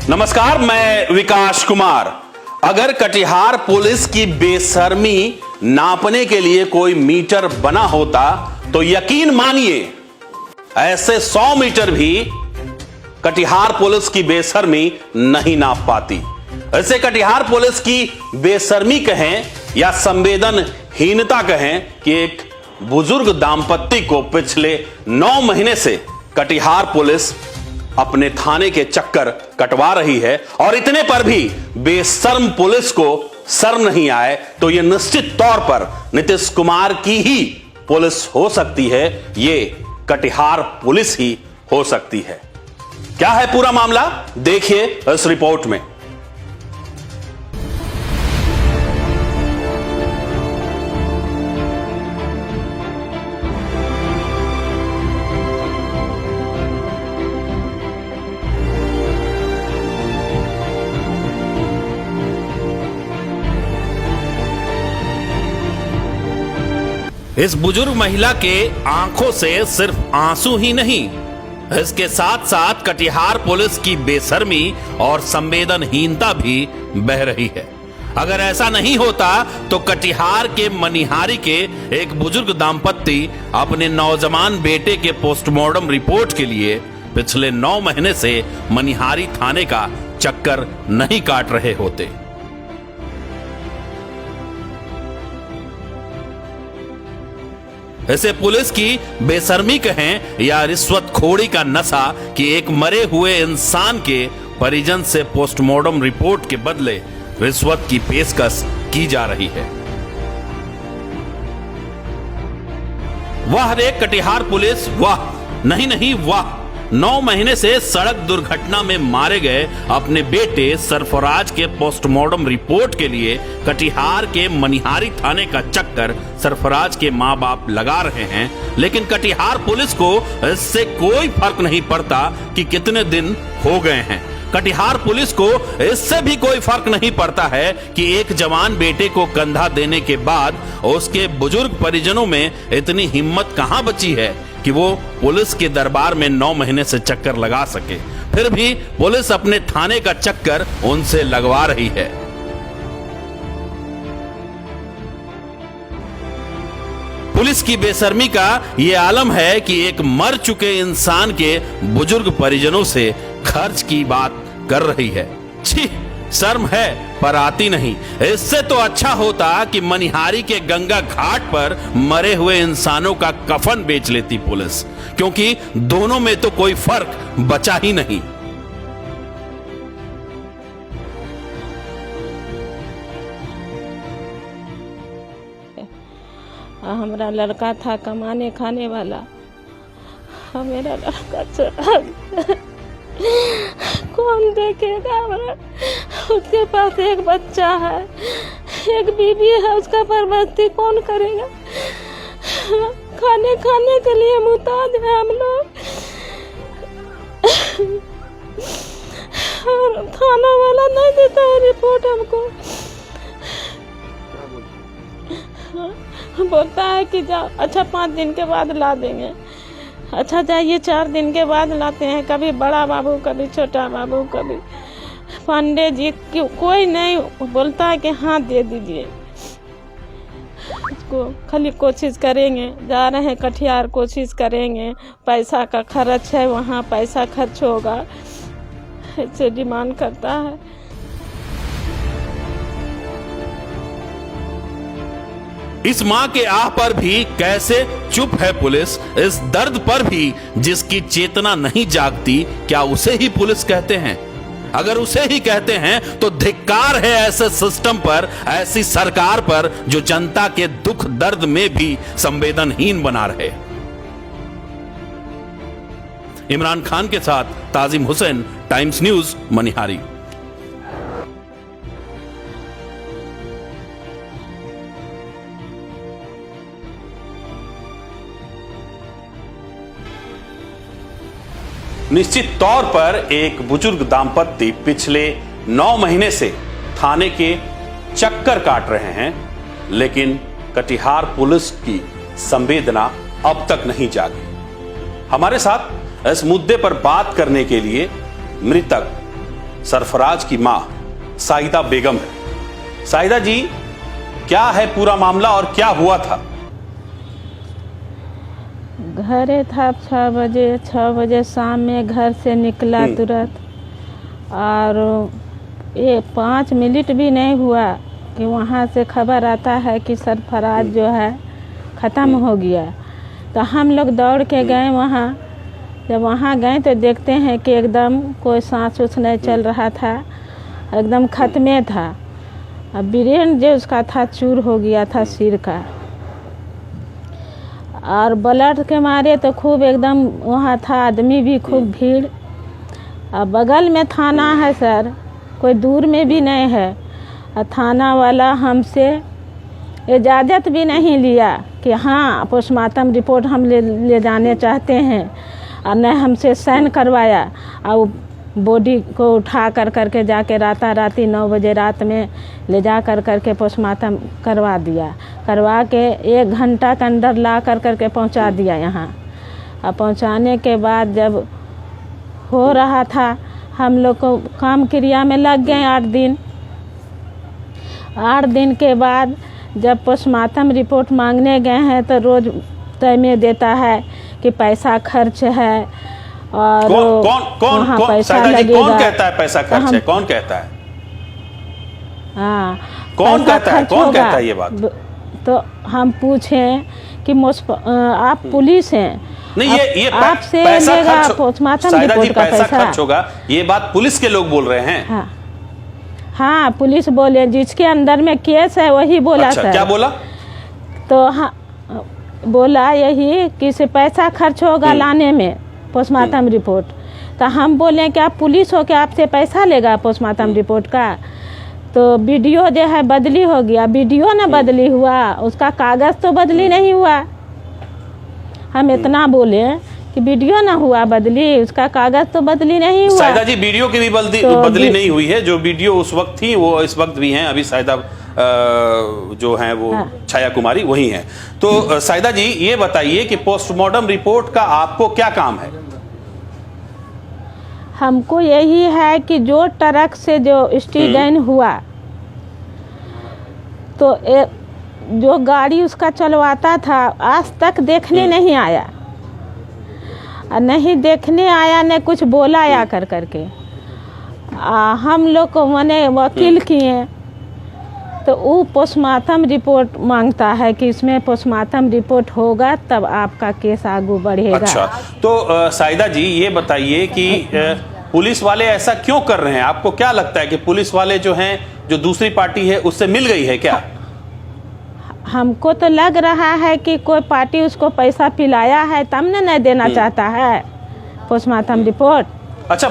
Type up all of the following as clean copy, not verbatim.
नमस्कार, मैं विकास कुमार। अगर कटिहार पुलिस की बेशर्मी नापने के लिए कोई मीटर बना होता तो यकीन मानिए ऐसे 100 मीटर भी कटिहार पुलिस की बेशर्मी नहीं नाप पाती। ऐसे कटिहार पुलिस की बेशर्मी कहें या संवेदनहीनता कहें कि एक बुजुर्ग दांपत्य को पिछले 9 महीने से कटिहार पुलिस अपने थाने के चक्कर कटवा रही है और इतने पर भी बेशर्म पुलिस को शर्म नहीं आए तो यह निश्चित तौर पर नीतीश कुमार की ही पुलिस हो सकती है। यह कटिहार पुलिस ही हो सकती है। क्या है पूरा मामला, देखिए इस रिपोर्ट में। इस बुजुर्ग महिला के आंखों से सिर्फ आंसू ही नहीं, इसके साथ साथ कटिहार पुलिस की बेशर्मी और संवेदनहीनता भी बह रही है। अगर ऐसा नहीं होता तो कटिहार के मनिहारी के एक बुजुर्ग दांपत्य अपने नौजवान बेटे के पोस्टमार्टम रिपोर्ट के लिए पिछले 9 महीने से मनिहारी थाने का चक्कर नहीं काट रहे होते। ऐसे पुलिस की बेशर्मी कहें या रिश्वतखोरी का नशा कि एक मरे हुए इंसान के परिजन से पोस्टमार्टम रिपोर्ट के बदले रिश्वत की पेशकश की जा रही है। वाह रे कटिहार पुलिस, वाह नहीं वाह। 9 महीने से सड़क दुर्घटना में मारे गए अपने बेटे सरफराज के पोस्टमार्टम रिपोर्ट के लिए कटिहार के मनिहारी थाने का चक्कर सरफराज के मां बाप लगा रहे हैं, लेकिन कटिहार पुलिस को इससे कोई फर्क नहीं पड़ता कि कितने दिन हो गए हैं। कटिहार पुलिस को इससे भी कोई फर्क नहीं पड़ता है कि एक जवान बेटे को कंधा देने के बाद उसके बुजुर्ग परिजनों में इतनी हिम्मत कहां बची है कि वो पुलिस के दरबार में 9 महीने से चक्कर लगा सके। फिर भी पुलिस अपने थाने का चक्कर उनसे लगवा रही है। पुलिस की बेशर्मी का ये आलम है कि एक मर चुके इंसान के बुजुर्ग परिजनों से खर्च की बात कर रही है। छी, शर्म है पर आती नहीं। इससे तो अच्छा होता कि मनिहारी के गंगा घाट पर मरे हुए इंसानों का कफन बेच लेती पुलिस, क्योंकि दोनों में तो कोई फर्क बचा ही नहीं। हमारा लड़का था कमाने खाने वाला, मेरा लड़का चला गया। कौन देखेगा हमारा? उसके पास एक बच्चा है, एक बीवी है, उसका परवरिश कौन करेगा? खाने के लिए मुहताज है हम लोग। और थाना वाला नहीं देता है रिपोर्ट हमको। बोलता है कि जाओ, अच्छा 5 दिन के बाद ला देंगे। अच्छा जाइए 4 दिन के बाद लाते हैं, कभी बड़ा बाबू कभी छोटा बाबू कभी पांडे जी, कोई नहीं बोलता है कि हाँ दे दीजिए। उसको खाली कोशिश करेंगे, जा रहे हैं कटिहार, कोशिश करेंगे, पैसा का खर्च है, वहाँ पैसा खर्च होगा, ऐसे डिमांड करता है। इस मां के आह पर भी कैसे चुप है पुलिस। इस दर्द पर भी जिसकी चेतना नहीं जागती, क्या उसे ही पुलिस कहते हैं? अगर उसे ही कहते हैं तो धिक्कार है ऐसे सिस्टम पर, ऐसी सरकार पर जो जनता के दुख दर्द में भी संवेदनहीन बना रहे। इमरान खान के साथ ताजिम हुसैन, टाइम्स न्यूज, मनिहारी। निश्चित तौर पर एक बुजुर्ग दांपत्य पिछले 9 महीने से थाने के चक्कर काट रहे हैं, लेकिन कटिहार पुलिस की संवेदना अब तक नहीं जागी। हमारे साथ इस मुद्दे पर बात करने के लिए मृतक सरफराज की मां साहिदा बेगम है। साहिदा जी, क्या है पूरा मामला और क्या हुआ था? घरे था 6 बजे शाम में घर से निकला तुरंत, और ये 5 मिनट भी नहीं हुआ कि वहाँ से खबर आता है कि सरफराज जो है ख़त्म हो गया। तो हम लोग दौड़ के गए वहाँ। जब वहाँ गए तो देखते हैं कि एकदम कोई सांस उस नहीं चल रहा था, एकदम ख़त्मे था। अब ब्रेन जो उसका था चूर हो गया था सिर का, और ब्लड के मारे तो खूब एकदम वहाँ था आदमी भी खूब भीड़। अब बगल में थाना है सर, कोई दूर में भी नहीं है। और थाना वाला हमसे इजाज़त भी नहीं लिया कि हाँ पोस्टमार्टम रिपोर्ट हम ले जाने चाहते हैं, और न हमसे साइन करवाया। और बॉडी को उठा करके जाके राती 9 बजे रात में ले जा करके पोस्टमार्टम करवा दिया। करवा के 1 घंटा के अंदर ला करके पहुंचा दिया यहाँ। और पहुंचाने के बाद जब हो रहा था, हम लोग को काम क्रिया में लग गए 8 दिन। 8 दिन के बाद जब पोस्टमार्टम रिपोर्ट मांगने गए हैं तो रोज़ तय में देता है कि पैसा खर्च है, और कौन पैसा लगेगा। कौन कहता है पैसा खर्च है? कौन कहता है? हाँ, कौन कहता है? कौन कहता है ये बात? तो हम पूछें कि आप पुलिस हैं, नहीं, ये आपसे पैसा लेगा पोस्टमार्टम रिपोर्ट का पैसा खर्च होगा, ये बात पुलिस के लोग बोल रहे हैं। हाँ, पुलिस बोले, जिसके अंदर में केस है वही बोला। अच्छा, सर क्या बोला? तो हाँ, बोला यही कि पैसा खर्च होगा लाने में पोस्टमार्टम रिपोर्ट। तो हम बोले कि आप पुलिस हो के आपसे पैसा लेगा पोस्टमार्टम रिपोर्ट का? तो वीडियो जो है बदली हो गया। वीडियो ना बदली हुआ, उसका कागज़ तो बदली नहीं हुआ। हम इतना बोले कि वीडियो ना हुआ बदली, उसका कागज़ तो बदली नहीं हुआ। साहिदा जी, वीडियो की भी बदली नहीं हुई है। जो वीडियो उस वक्त थी वो इस वक्त भी हैं। अभी साहिदा जो हैं वो छाया कुमारी वही हैं। तो साहिदा जी, ये बताइए कि पोस्टमार्टम रिपोर्ट का आपको क्या काम है? हमको यही है कि जो ट्रक से जो एक्सीडेंट हुआ, तो जो गाड़ी उसका चलवाता था आज तक देखने नहीं आया, और नहीं देखने आया, न कुछ बोला आया करके। हम लोग को मैंने वकील किए, तो वो पोस्टमार्टम रिपोर्ट मांगता है कि इसमें पोस्टमार्टम रिपोर्ट होगा तब आपका केस आगे बढ़ेगा। अच्छा, तो साहिदा जी ये बताइए कि पुलिस वाले ऐसा क्यों कर रहे हैं? आपको क्या लगता है कि पुलिस वाले जो हैं, जो दूसरी पार्टी है उससे मिल गई है क्या? हमको तो लग रहा है कि कोई पार्टी उसको पैसा पिलाया है, तब नहीं देना चाहता है पोस्टमार्टम रिपोर्ट। अच्छा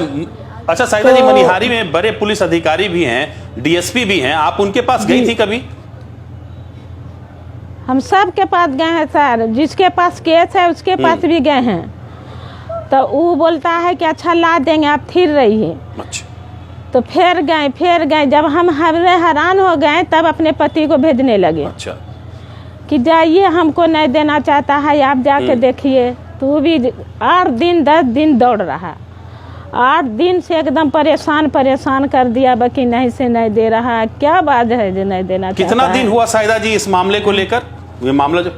साहिदा जी, मनिहारी में बड़े पुलिस अधिकारी भी हैं, डीएसपी भी हैं, आप उनके पास गई थी कभी? हम सब के पास गए हैं सर, जिसके पास केस है उसके पास भी गए हैं। तो वो बोलता है कि अच्छा ला देंगे, आप फिर रहिए। अच्छा, तो फिर गए। जब हम हैरान हो गए तब अपने पति को भेजने लगे। अच्छा, कि जाइए, हमको नहीं देना चाहता है, आप जाके देखिए। तो वो भी 8 दिन 10 दिन दौड़ रहा। 8 दिन से एकदम परेशान कर दिया, बाकी नहीं से नहीं दे रहा। क्या बात है जो नहीं देना चाहता है? कितना दिन हुआ साहिदा जी इस मामले को लेकर? ये मामला जो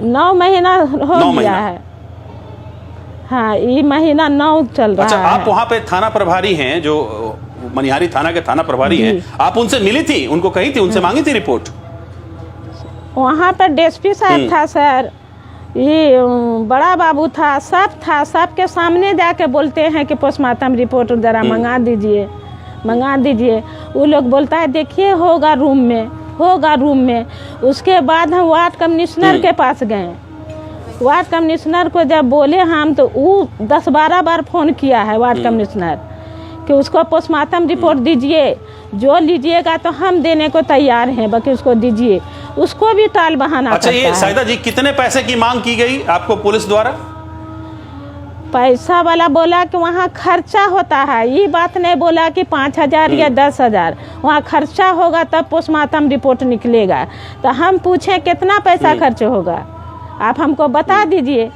9 महीना हो गया है। हाँ, ये महीना 9 चल रहा है। अच्छा, आप वहाँ पे थाना प्रभारी हैं, जो मनिहारी थाना के थाना प्रभारी हैं, आप उनसे मिली थी? उनको कही थी, उनसे मांगी थी रिपोर्ट? वहाँ पर डीएसपी साहब था सर, ये बड़ा बाबू था, सब था। सब के सामने जाके बोलते हैं कि पोस्टमार्टम रिपोर्ट जरा मंगा दीजिए। वो लोग बोलता है देखिए होगा रूम में। उसके बाद हम वार्ड कमिश्नर के पास गए। वार्ड कमिश्नर को जब बोले हम, तो वो 10-12 बार फ़ोन किया है वार्ड कमिश्नर कि उसको पोस्टमार्टम रिपोर्ट दीजिए, जो लीजिएगा तो हम देने को तैयार हैं, बाकी उसको दीजिए। उसको भी टाल बहाना अच्छा, ये साहिदा जी, कितने पैसे की मांग की गई आपको पुलिस द्वारा? पैसा वाला बोला कि वहाँ खर्चा होता है, ये बात नहीं बोला कि 5,000 या 10,000। वहाँ खर्चा होगा तब पोस्टमार्टम रिपोर्ट निकलेगा। तो हम पूछे कितना पैसा खर्च होगा, आप हमको बता दीजिए,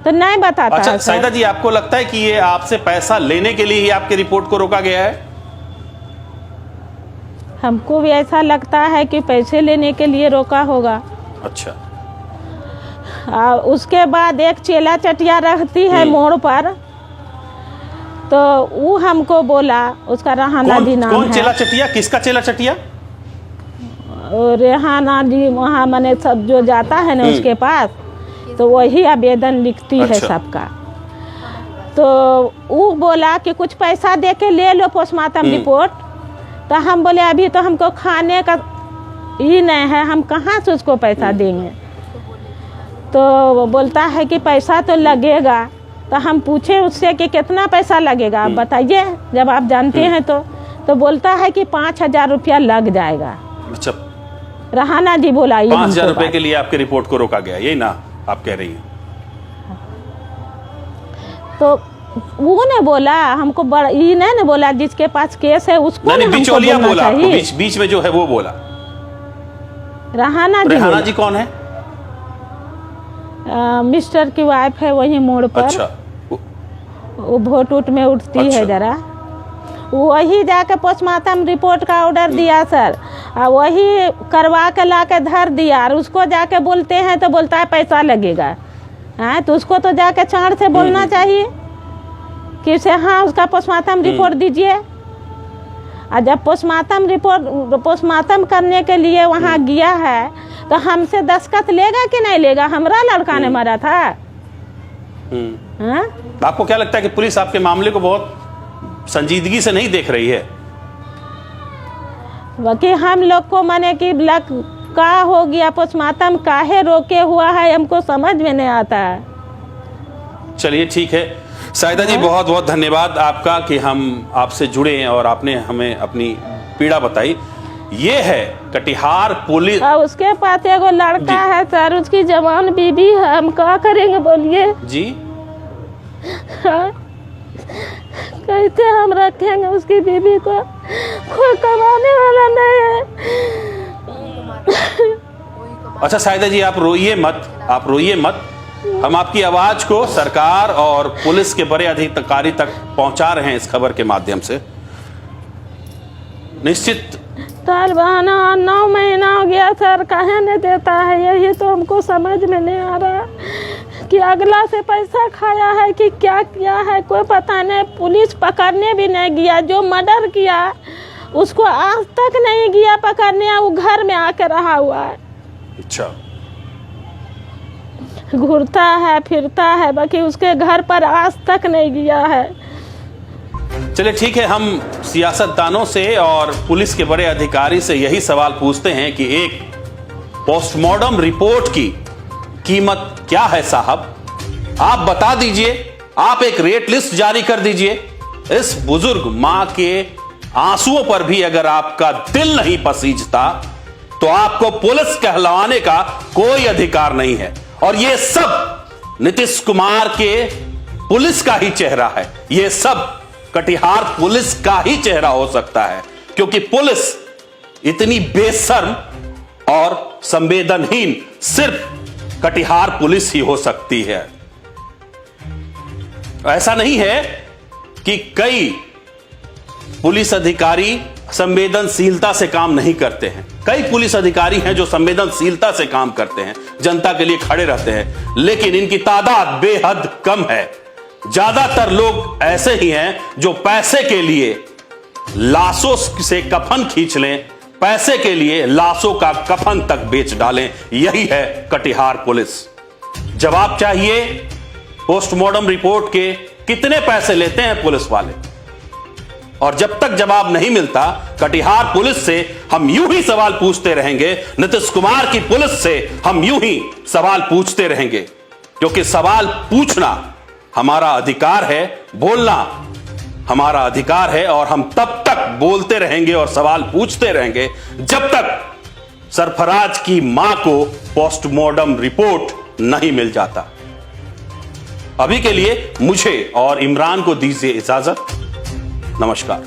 तो नहीं बताता। अच्छा साहिदा जी, आपको लगता है कि ये आपसे पैसा लेने के लिए ही आपकी रिपोर्ट को रोका गया है? हमको भी ऐसा लगता है कि पैसे लेने के लिए रोका होगा। अच्छा। उसके बाद एक चेला चटिया रहती है मोड़ पर, तो वो हमको बोला, उसका रेहाना जी नाम है। कौन चेला चटिया? किसका चेला चटिया? रेहाना जी वहाँ मैंने सब जो जाता है ना उसके पास, तो वही आवेदन लिखती है सबका। तो वो बोला कि कुछ पैसा दे के ले लो पोस्टमार्टम रिपोर्ट। तो हम बोले अभी तो हमको खाने का ही नहीं है, हम कहाँ से उसको पैसा देंगे। तो बोलता है कि पैसा तो लगेगा। तो हम पूछे उससे कि कितना पैसा लगेगा आप बताइए, जब आप जानते हैं तो बोलता है कि 5,000 रुपया लग जाएगा। अच्छा, रेहाना जी बोला 5,000 रुपए के लिए आपके रिपोर्ट को रोका गया, यही ना आप कह रही हैं? तो वो ने बोला हमको, ये नहीं बोला जिसके पास केस है उसको नहीं, बिचौलिया बोला आपको, बीच में जो है वो बोला। रेहाना जी कौन है? मिस्टर की वाइफ है वही मोड़ पर। अच्छा। वो वोट उठ में उठती है जरा, वही जाके पोस्टमार्टम रिपोर्ट का ऑर्डर दिया सर, और वही करवा के ला के धर दिया। और उसको जाके बोलते हैं तो बोलता है पैसा लगेगा। हाँ, तो उसको तो जाके चाड़ से बोलना चाहिए कि उसे हाँ उसका पोस्टमार्टम रिपोर्ट दीजिए। और जब पोस्टमार्टम करने के लिए वहाँ गया है तो हमसे दस्तखत लेगा कि नहीं लेगा? हमारा लड़का ने मरा था। हाँ? आपको क्या लगता है कि पुलिस आपके मामले को बहुत संजीदगी से नहीं देख रही है? बाकी हम लोग को माने कि का हो गया, पोस्टमार्टम काहे रोके हुआ है हमको समझ में नहीं आता है। चलिए ठीक है साहिदा जी, बहुत बहुत धन्यवाद आपका कि हम आपसे जुड़े और आपने हमें अपनी पीड़ा बताई। ये है कटिहार पुलिस। उसके पास एगो लड़का है सर, उसकी जवान बीबी है, हम क्या करेंगे बोलिए जी? हाँ? कैसे हम रखेंगे उसकी बीबी को? कोई कमाने वाला नहीं है। अच्छा साहिदा जी, आप रोइए मत, हम आपकी आवाज को सरकार और पुलिस के बड़े अधिकारी तक पहुंचा रहे हैं इस खबर के माध्यम से। निश्चित तार बहाना 9 महीना हो गया सर, काहे नहीं देता है? यही तो हमको समझ में नहीं आ रहा कि अगला से पैसा खाया है कि क्या किया है, कोई पता नहीं। पुलिस पकड़ने भी नहीं गया, जो मर्डर किया उसको आज तक नहीं गया पकड़ने, वो घर में आके रहा हुआ है। अच्छा, घूरता है फिरता है, बाकी उसके घर पर आज तक नहीं गया है। चलिए ठीक है, हम सियासतदानों से और पुलिस के बड़े अधिकारी से यही सवाल पूछते हैं कि एक पोस्टमार्टम रिपोर्ट की कीमत क्या है साहब? आप बता दीजिए, आप एक रेट लिस्ट जारी कर दीजिए। इस बुजुर्ग मां के आंसुओं पर भी अगर आपका दिल नहीं पसीजता तो आपको पुलिस कहलवाने का कोई अधिकार नहीं है। और ये सब नीतीश कुमार के पुलिस का ही चेहरा है, ये सब कटिहार पुलिस का ही चेहरा हो सकता है, क्योंकि पुलिस इतनी बेशर्म और संवेदनहीन सिर्फ कटिहार पुलिस ही हो सकती है। ऐसा नहीं है कि कई पुलिस अधिकारी संवेदनशीलता से काम नहीं करते हैं। कई पुलिस अधिकारी हैं जो संवेदनशीलता से काम करते हैं, जनता के लिए खड़े रहते हैं, लेकिन इनकी तादाद बेहद कम है। ज्यादातर लोग ऐसे ही हैं जो पैसे के लिए लाशों से कफन खींच लें, पैसे के लिए लाशों का कफन तक बेच डालें। यही है कटिहार पुलिस। जवाब चाहिए पोस्टमार्टम रिपोर्ट के कितने पैसे लेते हैं पुलिस वाले, और जब तक जवाब नहीं मिलता कटिहार पुलिस से हम यूं ही सवाल पूछते रहेंगे, नीतीश कुमार की पुलिस से हम यूं ही सवाल पूछते रहेंगे, क्योंकि सवाल पूछना हमारा अधिकार है, बोलना हमारा अधिकार है, और हम तब तक बोलते रहेंगे और सवाल पूछते रहेंगे जब तक सरफराज की मां को पोस्टमार्टम रिपोर्ट नहीं मिल जाता। अभी के लिए मुझे और इमरान को दीजिए इजाजत। नमस्कार।